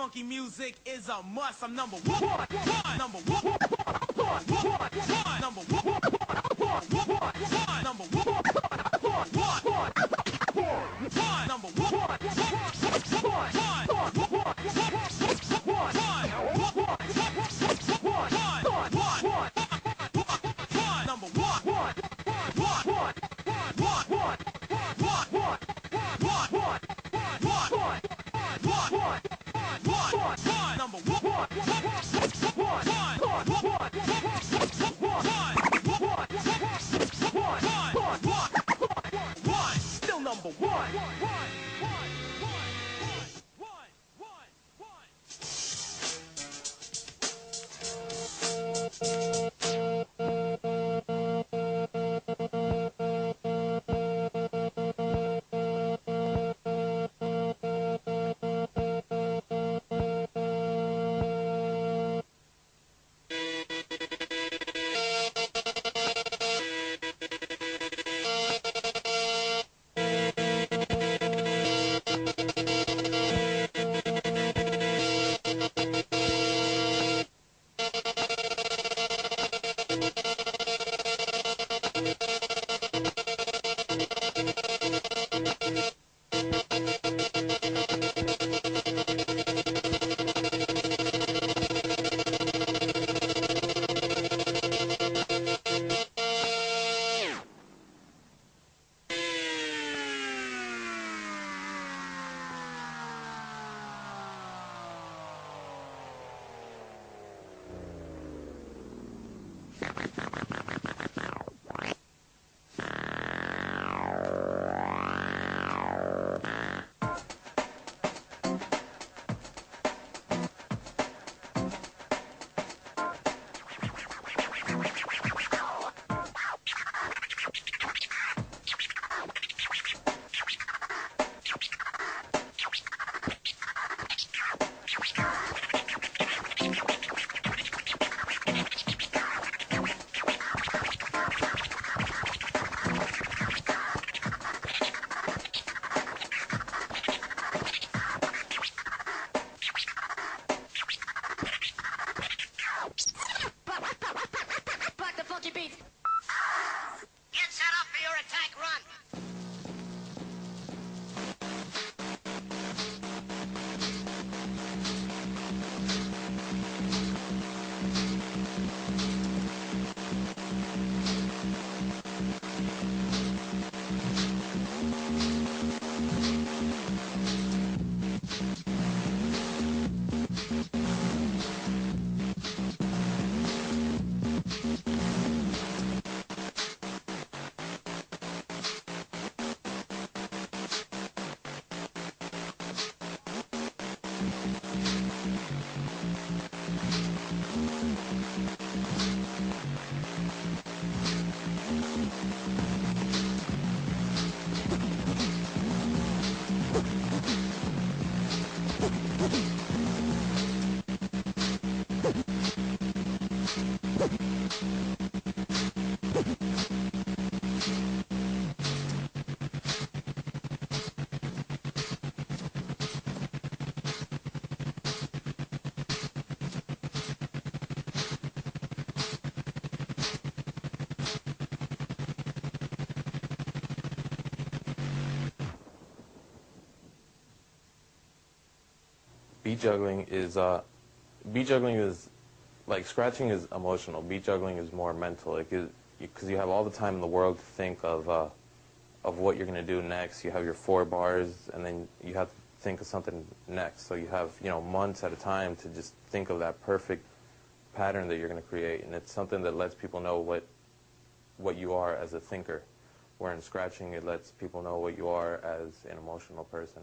funky music is a must. I'm number one, number one, number one, number one, number one, still number one. Get set up for your attack run. Beat juggling is like scratching is emotional. Beat juggling is more mental. Because you have all the time in the world to think of what you're going to do next. You have your 4 bars, and then you have to think of something next. So you have months at a time to just think of that perfect pattern that you're going to create, and it's something that lets people know what you are as a thinker. Where in scratching, it lets people know what you are as an emotional person.